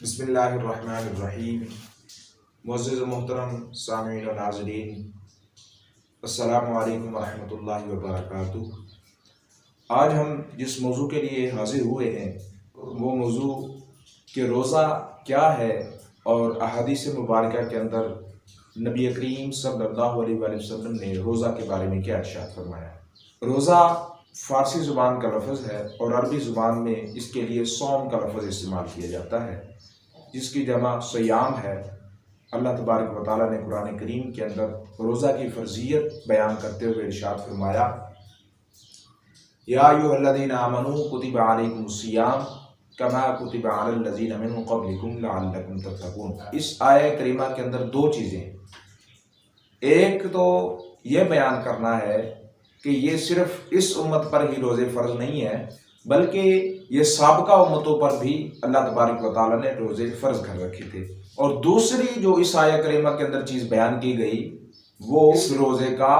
بسم اللہ الرحمن الرحیم۔ معزز و محترم سامعین و ناظرین، السلام علیکم ورحمۃ اللہ وبرکاتہ۔ آج ہم جس موضوع کے لیے حاضر ہوئے ہیں وہ موضوع کہ روزہ کیا ہے اور احادیث مبارکہ کے اندر نبی کریم صلی اللہ علیہ وآلہ وسلم نے روزہ کے بارے میں کیا ارشاد فرمایا۔ روزہ فارسی زبان کا لفظ ہے اور عربی زبان میں اس کے لیے صوم کا لفظ استعمال کیا جاتا ہے، جس کی جمع صیام ہے۔ اللہ تبارک و تعالیٰ نے قرآن کریم کے اندر روزہ کی فرضیت بیان کرتے ہوئے ارشاد فرمایا، یا ایھا الذین آمنوا کتب علیکم الصیام کما کتب علی الذین من قبلکم لعلکم تتقون۔ اس آیہ کریمہ کے اندر دو چیزیں ہیں۔ ایک تو یہ بیان کرنا ہے کہ یہ صرف اس امت پر ہی روزے فرض نہیں ہے، بلکہ یہ سابقہ امتوں پر بھی اللہ تبارک و تعالیٰ نے روزے فرض کر رکھے تھے۔ اور دوسری جو اس آیہ کریمہ کے اندر چیز بیان کی گئی وہ اس روزے کا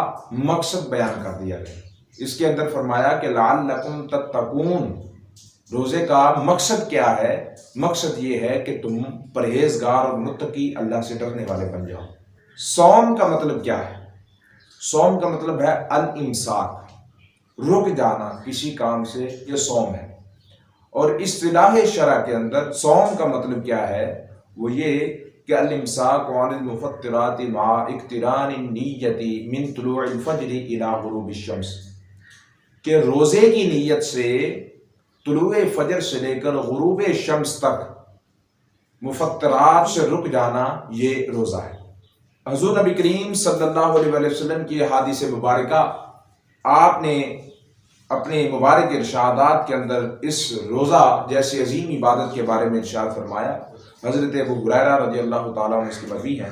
مقصد بیان کر دیا گیا۔ اس کے اندر فرمایا کہ لعلکم تتقون، روزے کا مقصد کیا ہے؟ مقصد یہ ہے کہ تم پرہیزگار اور متقی، اللہ سے ڈرنے والے بن جاؤ۔ صوم کا مطلب کیا ہے؟ صوم کا مطلب ہے الامساک، رک جانا کسی کام سے، یہ صوم ہے۔ اور اصطلاح شرع کے اندر صوم کا مطلب کیا ہے؟ وہ یہ کہ الامساک عن المفطرات مع اقتران النیت من طلوع الفجر الى غروب الشمس، کہ روزے کی نیت سے طلوع فجر سے لے کر غروب شمس تک مفطرات سے رک جانا، یہ روزہ ہے۔ حضور نبی کریم صلی اللہ علیہ وآلہ وسلم کی احادیث مبارکہ، آپ نے اپنے مبارک ارشادات کے اندر اس روزہ جیسی عظیم عبادت کے بارے میں ارشاد فرمایا۔ حضرت ابو ہریرہ رضی اللہ تعالیٰ عنہ اس کی مروی ہیں،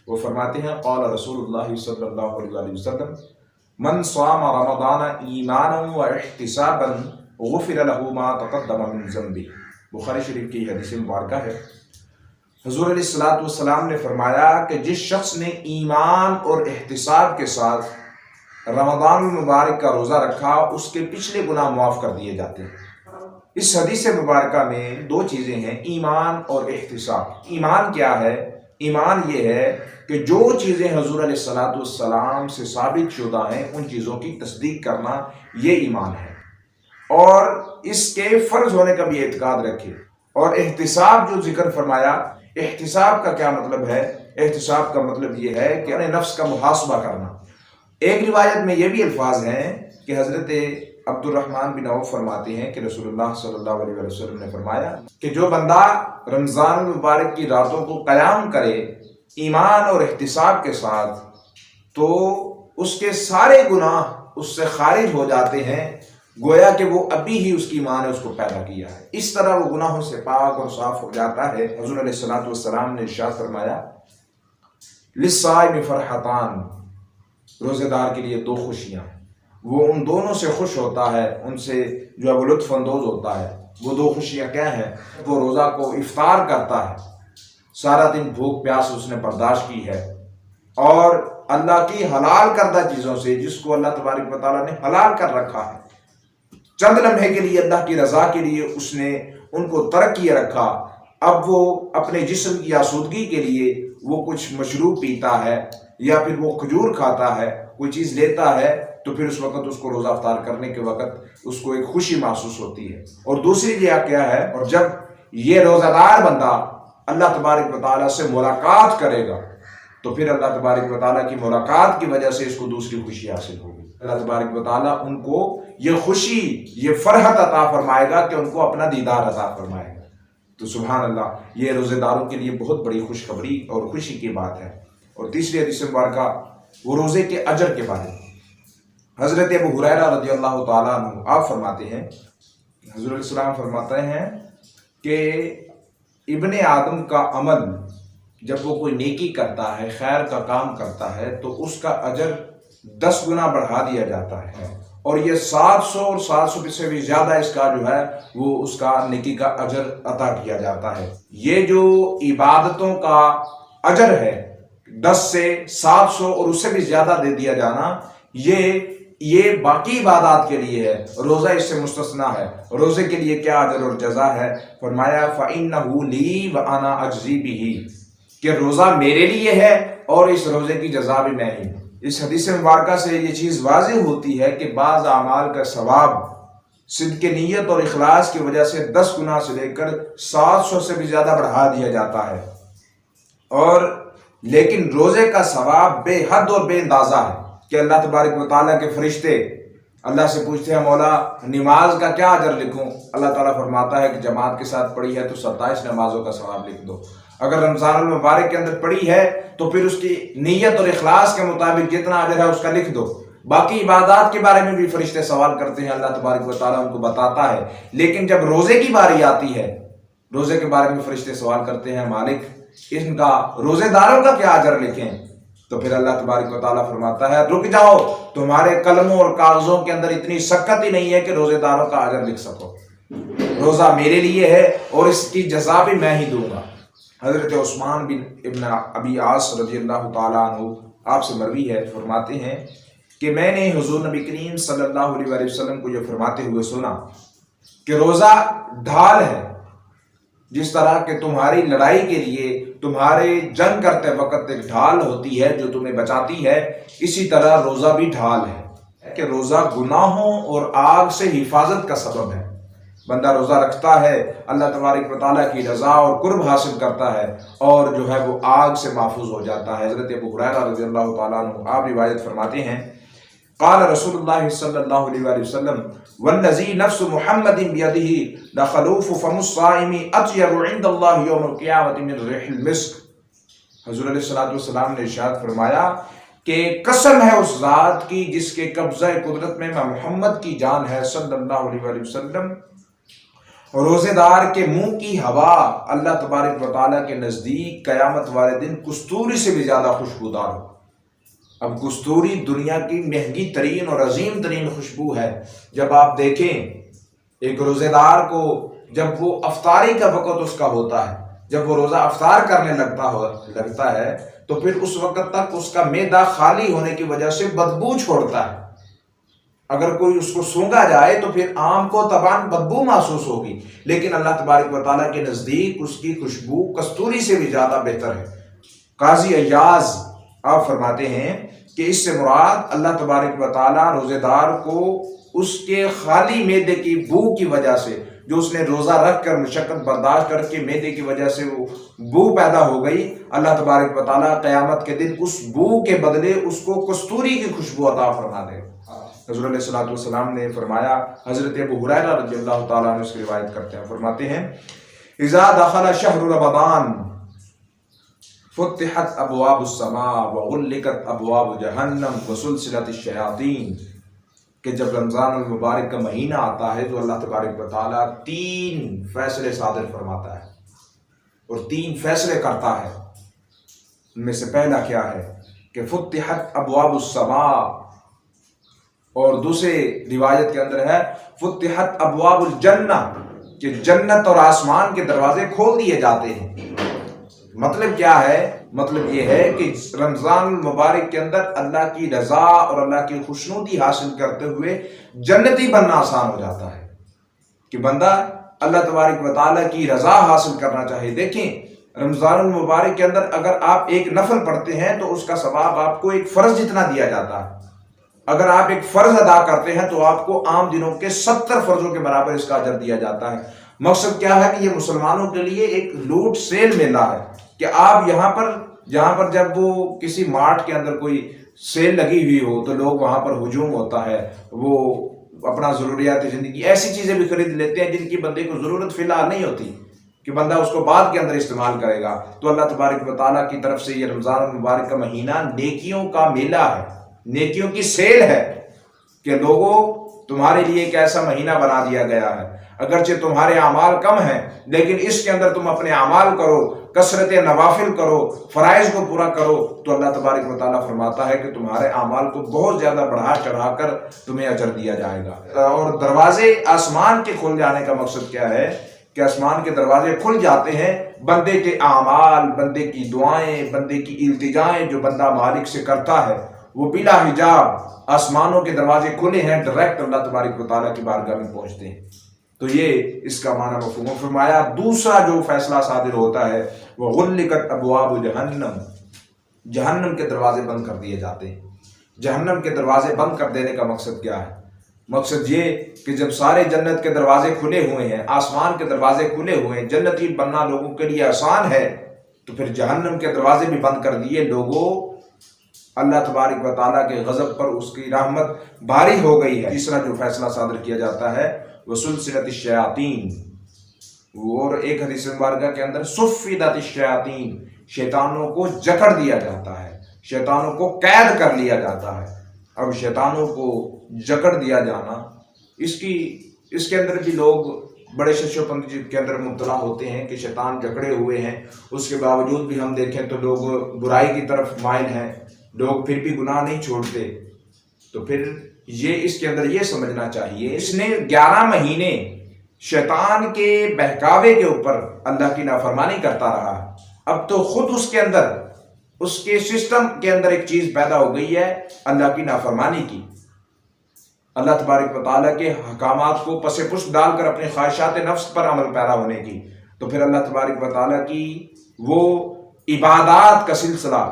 وہ فرماتے ہیں قال رسول اللہ صلی اللہ علیہ وآلہ وسلم من صام رمضان ایمانا واحتسابا غفر له ما تقدم من ذنبه، بخاری شریف کی حدیث مبارکہ ہے۔ حضور علیہ الصلوۃ والسلام نے فرمایا کہ جس شخص نے ایمان اور احتساب کے ساتھ رمضان المبارک کا روزہ رکھا، اس کے پچھلے گناہ معاف کر دیے جاتے ہیں۔ اس حدیث مبارکہ میں دو چیزیں ہیں، ایمان اور احتساب۔ ایمان کیا ہے؟ ایمان یہ ہے کہ جو چیزیں حضور علیہ الصلوۃ والسلام سے ثابت شدہ ہیں ان چیزوں کی تصدیق کرنا، یہ ایمان ہے، اور اس کے فرض ہونے کا بھی اعتقاد رکھے۔ اور احتساب جو ذکر فرمایا، احتساب کا کیا مطلب ہے؟ احتساب کا مطلب یہ ہے کہ اپنے نفس کا محاسبہ کرنا۔ ایک روایت میں یہ بھی الفاظ ہیں کہ حضرت عبد الرحمن بن عوف فرماتے ہیں کہ رسول اللہ صلی اللہ علیہ وسلم نے فرمایا کہ جو بندہ رمضان المبارک کی راتوں کو قیام کرے ایمان اور احتساب کے ساتھ، تو اس کے سارے گناہ اس سے خارج ہو جاتے ہیں، گویا کہ وہ ابھی ہی اس کی ماں نے اس کو پیدا کیا ہے۔ اس طرح وہ گناہوں سے پاک اور صاف ہو جاتا ہے۔ حضور علیہ الصلوۃ والسلام نے ارشاد فرمایا للصائم فرحتان، روزے دار کے لیے دو خوشیاں ہیں، وہ ان دونوں سے خوش ہوتا ہے، ان سے جو وہ لطف اندوز ہوتا ہے۔ وہ دو خوشیاں کیا ہیں؟ وہ روزہ کو افطار کرتا ہے، سارا دن بھوک پیاس اس نے برداشت کی ہے، اور اللہ کی حلال کردہ چیزوں سے، جس کو اللہ تبارک و تعالیٰ نے حلال کر رکھا ہے، چند لمحے کے لیے اللہ کی رضا کے لیے اس نے ان کو ترک کیے رکھا، اب وہ اپنے جسم کی آسودگی کے لیے وہ کچھ مشروب پیتا ہے یا پھر وہ کھجور کھاتا ہے، کوئی چیز لیتا ہے، تو پھر اس وقت اس کو روزہ افطار کرنے کے وقت اس کو ایک خوشی محسوس ہوتی ہے۔ اور دوسری جگہ کیا ہے؟ اور جب یہ روزہ دار بندہ اللہ تبارک و تعالیٰ سے ملاقات کرے گا، تو پھر اللہ تبارک و تعالیٰ کی ملاقات کی وجہ سے اس کو دوسری خوشی حاصل ہوگی۔ اللہ تبارک و تعالیٰ ان کو یہ خوشی، یہ فرحت عطا فرمائے گا کہ ان کو اپنا دیدار عطا فرمائے گا۔ تو سبحان اللہ، یہ روزے داروں کے لیے بہت بڑی خوشخبری اور خوشی کی بات ہے۔ اور تیسری حدیث مبارکہ وہ روزے کے اجر کے بارے میں، حضرت ابو ہریرہ رضی اللہ تعالیٰ عنہ آپ فرماتے ہیں، حضور علیہ السلام فرماتے ہیں کہ ابن آدم کا عمل جب وہ کوئی نیکی کرتا ہے، خیر کا کام کرتا ہے، تو اس کا اجر 10 گنا بڑھا دیا جاتا ہے، اور یہ 700 اور 700 سے بھی زیادہ اس کا جو ہے وہ اس کا نیکی کا اجر عطا کیا جاتا ہے۔ یہ جو عبادتوں کا اجر ہے، 10 سے 700 اور اس سے بھی زیادہ دے دیا جانا، یہ یہ باقی عبادات کے لیے ہے، روزہ اس سے مستثنا ہے۔ روزے کے لیے کیا اجر اور جزا ہے؟ فرمایا فَإِنَّهُ لِي وَأَنَا أَجْزِي بِهِ، کہ روزہ میرے لیے ہے اور اس روزے کی جزا بھی میں ہی۔ اس حدیث مبارکہ سے یہ چیز واضح ہوتی ہے کہ بعض اعمال کا ثواب صدق نیت اور اخلاص کی وجہ سے 10 گنا سے لے کر 700 سے بھی زیادہ بڑھا دیا جاتا ہے، اور لیکن روزے کا ثواب بے حد اور بے اندازہ ہے کہ اللہ تبارک و تعالیٰ کے فرشتے اللہ سے پوچھتے ہیں مولا نماز کا کیا اجر لکھوں؟ اللہ تعالیٰ فرماتا ہے کہ جماعت کے ساتھ پڑھی ہے تو 27 نمازوں کا ثواب لکھ دو، اگر رمضان المبارک کے اندر پڑھی ہے تو پھر اس کی نیت اور اخلاص کے مطابق جتنا اجر ہے اس کا لکھ دو۔ باقی عبادات کے بارے میں بھی فرشتے سوال کرتے ہیں، اللہ تبارک و تعالیٰ ان کو بتاتا ہے، لیکن جب روزے کی باری آتی ہے، روزے کے بارے میں فرشتے سوال کرتے ہیں مالک ان کا روزے داروں کا کیا اجر لکھیں؟ تو پھر اللہ تبارک و تعالیٰ فرماتا ہے رک جاؤ، تمہارے قلموں اور کاغذوں کے اندر اتنی سخت ہی نہیں ہے کہ روزے داروں کا اجر لکھ سکو، روزہ میرے لیے ہے اور اس کی جزا بھی میں ہی دوں گا۔ حضرت عثمان بن ابن ابی عاص رضی اللہ تعالیٰ عنہ آپ سے مروی ہے، فرماتے ہیں کہ میں نے حضور نبی کریم صلی اللہ علیہ وسلم کو یہ فرماتے ہوئے سنا کہ روزہ ڈھال ہے، جس طرح کہ تمہاری لڑائی کے لیے تمہارے جنگ کرتے وقت ایک ڈھال ہوتی ہے جو تمہیں بچاتی ہے، اسی طرح روزہ بھی ڈھال ہے کہ روزہ گناہوں اور آگ سے حفاظت کا سبب ہے۔ بندہ روزہ رکھتا ہے، اللہ تبارک و تعالیٰ کی رضا اور قرب حاصل کرتا ہے اور جو ہے وہ آگ سے محفوظ ہو جاتا ہے۔ حضرت ابو ہریرہ رضی اللہ تعالیٰ عنہ آپ روایت فرماتے ہیں قال رسول اللہ صلی اللہ علیہ وسلم والذی نفس محمد بیدہ لخلوف فم الصائم اطیب عند اللہ یوم القیامۃ من ریح المسک۔ حضور علیہ الصلوۃ والسلام نے ارشاد فرمایا کہ قسم ہے اس ذات کی جس کے قبضہ قدرت میں محمد کی جان ہے صلی اللہ علیہ وسلم، روزے دار کے منہ کی ہوا اللہ تبارک و تعالیٰ کے نزدیک قیامت والے دن کستوری سے بھی زیادہ خوشبودار ہو۔ اب کستوری دنیا کی مہنگی ترین اور عظیم ترین خوشبو ہے۔ جب آپ دیکھیں ایک روزے دار کو جب وہ افطاری کا وقت اس کا ہوتا ہے، جب وہ روزہ افطار کرنے لگتا ہے تو پھر اس وقت تک اس کا معدہ خالی ہونے کی وجہ سے بدبو چھوڑتا ہے۔ اگر کوئی اس کو سونگا جائے تو پھر عام کو طبعاً بدبو محسوس ہوگی، لیکن اللہ تبارک و تعالیٰ کے نزدیک اس کی خوشبو کستوری سے بھی زیادہ بہتر ہے۔ قاضی ایاز آپ فرماتے ہیں کہ اس سے مراد اللہ تبارک و تعالیٰ روزے دار کو اس کے خالی معدے کی بو کی وجہ سے، جو اس نے روزہ رکھ کر مشقت برداشت کر کے معدے کی وجہ سے وہ بو پیدا ہو گئی، اللہ تبارک و تعالیٰ قیامت کے دن اس بو کے بدلے اس کو کستوری کی خوشبو عطا فرما دے۔ حضور علیہ الصلوۃ والسلام نے فرمایا، حضرت ابو ہریرہ رضی اللہ تعالیٰ عنہ اس کی روایت کرتے ہیں، فرماتے ہیں اذا دخل شہر رمضان فتحت ابواب السماء وغلقت ابواب جہنم وسلسلت الشیاطین، کہ جب رمضان المبارک کا مہینہ آتا ہے تو اللہ تبارک و تعالیٰ 3 فیصلے صادر فرماتا ہے اور 3 فیصلے کرتا ہے۔ ان میں سے پہلا کیا ہے کہ فتحت ابواب السماء، اور دوسرے روایت کے اندر ہے فتحت ابواب الجنہ، کہ جنت اور آسمان کے دروازے کھول دیے جاتے ہیں۔ مطلب کیا ہے؟ مطلب یہ ہے کہ رمضان المبارک کے اندر اللہ کی رضا اور اللہ کی خوشنودی حاصل کرتے ہوئے جنتی بننا آسان ہو جاتا ہے کہ بندہ اللہ تبارک و تعالیٰ کی رضا حاصل کرنا چاہے۔ دیکھیں رمضان المبارک کے اندر اگر آپ ایک نفل پڑھتے ہیں تو اس کا ثواب آپ کو ایک فرض جتنا دیا جاتا ہے، اگر آپ ایک فرض ادا کرتے ہیں تو آپ کو عام دنوں کے 70 فرضوں کے برابر اس کا اجر دیا جاتا ہے۔ مقصد کیا ہے کہ یہ مسلمانوں کے لیے ایک لوٹ سیل میلہ ہے کہ آپ جہاں پر جب وہ کسی مارٹ کے اندر کوئی سیل لگی ہوئی ہو تو لوگ وہاں پر ہجوم ہوتا ہے، وہ اپنا ضروریات زندگی ایسی چیزیں بھی خرید لیتے ہیں جن کی بندے کو ضرورت فی الحال نہیں ہوتی کہ بندہ اس کو بعد کے اندر استعمال کرے گا۔ تو اللہ تبارک و تعالیٰ کی طرف سے یہ رمضان المبارک کا مہینہ نیکیوں کا میلہ ہے، نیکیوں کی سیل ہے کہ لوگوں تمہارے لیے ایک ایسا مہینہ بنا دیا گیا ہے، اگرچہ تمہارے اعمال کم ہیں لیکن اس کے اندر تم اپنے اعمال کرو، کثرت نوافل کرو، فرائض کو پورا کرو، تو اللہ تبارک و تعالیٰ فرماتا ہے کہ تمہارے اعمال کو بہت زیادہ بڑھا چڑھا کر تمہیں اجر دیا جائے گا۔ اور دروازے آسمان کے کھل جانے کا مقصد کیا ہے کہ آسمان کے دروازے کھل جاتے ہیں، بندے کے اعمال، بندے کی دعائیں، بندے کی التجائیں جو بندہ مالک سے کرتا ہے وہ بلا حجاب آسمانوں کے دروازے کھلے ہیں، ڈائریکٹ اللہ تبارک و تعالیٰ کی بارگاہ میں پہنچتے ہیں۔ تو یہ اس کا معنی مفہوم فرمایا۔ دوسرا جو فیصلہ صادر ہوتا ہے وہ غلقت ابواب جہنم، جہنم کے دروازے بند کر دیے جاتے ہیں۔ جہنم کے دروازے بند کر دینے کا مقصد کیا ہے؟ مقصد یہ کہ جب سارے جنت کے دروازے کھلے ہوئے ہیں، آسمان کے دروازے کھلے ہوئے ہیں، جنتی بننا لوگوں کے لیے آسان ہے، تو پھر جہنم کے دروازے بھی بند کر دیے۔ لوگوں اللہ تبارک و تعالیٰ کے غضب پر اس کی رحمت بھاری ہو گئی ہے۔ تیسرا جو فیصلہ صادر کیا جاتا ہے وہ سلسلۃ الشیاطین، اور ایک حدیث مبارکہ کے اندر صفدت الشیاطین، شیطانوں کو جکڑ دیا جاتا ہے، شیطانوں کو قید کر لیا جاتا ہے۔ اب شیطانوں کو جکڑ دیا جانا، اس کے اندر بھی لوگ بڑے شش و پنج کے اندر مبتلا ہوتے ہیں کہ شیطان جکڑے ہوئے ہیں، اس کے باوجود بھی ہم دیکھیں تو لوگ برائی کی طرف مائل ہیں، لوگ پھر بھی گناہ نہیں چھوڑتے۔ تو پھر اس کے اندر یہ سمجھنا چاہیے، اس نے 11 مہینے شیطان کے بہکاوے کے اوپر اللہ کی نافرمانی کرتا رہا، اب تو خود اس کے اندر، اس کے سسٹم کے اندر ایک چیز پیدا ہو گئی ہے اللہ کی نافرمانی کی، اللہ تبارک و تعالیٰ کے حکامات کو پس پشت ڈال کر اپنے خواہشات نفس پر عمل پیرا ہونے کی۔ تو پھر اللہ تبارک و تعالیٰ کی وہ عبادات کا سلسلہ،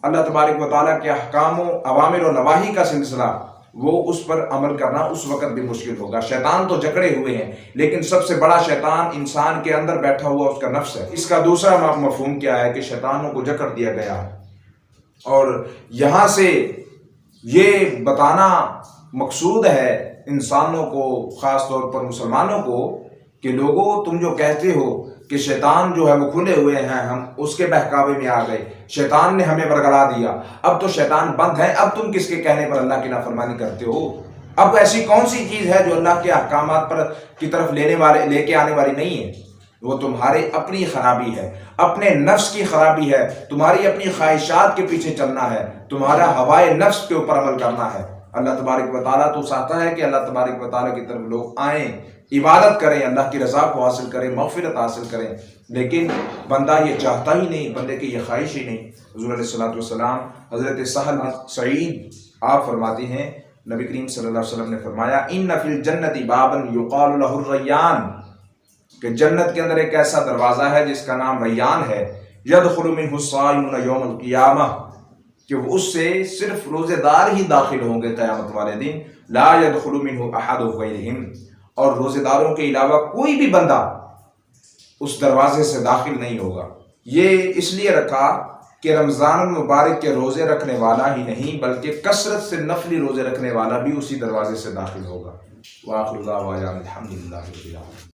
اللہ تبارک و تعالیٰ کے احکام و اوامر و نواہی کا سلسلہ، وہ اس پر عمل کرنا اس وقت بھی مشکل ہوگا۔ شیطان تو جکڑے ہوئے ہیں، لیکن سب سے بڑا شیطان انسان کے اندر بیٹھا ہوا اس کا نفس ہے۔ اس کا دوسرا مفہوم کیا ہے کہ شیطانوں کو جکڑ دیا گیا ہے، اور یہاں سے یہ بتانا مقصود ہے انسانوں کو، خاص طور پر مسلمانوں کو، کہ لوگوں تم جو کہتے ہو کہ شیطان جو ہے وہ کھلے ہوئے ہیں، ہم اس کے بہکاوے میں آ گئے، شیطان نے ہمیں برگلا دیا، اب تو شیطان بند ہے، اب تم کس کے کہنے پر اللہ کی نافرمانی کرتے ہو؟ اب ایسی کون سی چیز ہے جو اللہ کے احکامات پر کی طرف لے کے آنے والی نہیں ہے؟ وہ تمہارے اپنی خرابی ہے، اپنے نفس کی خرابی ہے، تمہاری اپنی خواہشات کے پیچھے چلنا ہے، تمہارا ہوائے نفس کے اوپر عمل کرنا ہے۔ اللہ تبارک و تعالیٰ تو چاہتا ہے کہ اللہ تبارک و تعالیٰ کی طرف لوگ آئیں، عبادت کریں، اللہ کی رضا کو حاصل کریں، مغفرت حاصل کریں، لیکن بندہ یہ چاہتا ہی نہیں، بندے کی یہ خواہش ہی نہیں۔ حضور علیہ الصلوۃ والسلام، حضرت سہل بن سعید آپ فرماتے ہیں، نبی کریم صلی اللہ علیہ وسلم نے فرمایا ان فی الجنت بابا یقال له الریان، کہ جنت کے اندر ایک ایسا دروازہ ہے جس کا نام ریان ہے، یدخل منہ الصائمون یوم القیامہ، کہ اس سے صرف روزے دار ہی داخل ہوں گے قیامت والے دن، لا يدخل منہ احد غیرہم، اور روزے داروں کے علاوہ کوئی بھی بندہ اس دروازے سے داخل نہیں ہوگا۔ یہ اس لیے رکھا کہ رمضان المبارک کے روزے رکھنے والا ہی نہیں بلکہ کثرت سے نفلی روزے رکھنے والا بھی اسی دروازے سے داخل ہوگا۔ وآخر دعوانا الحمدللہ رب العالمین۔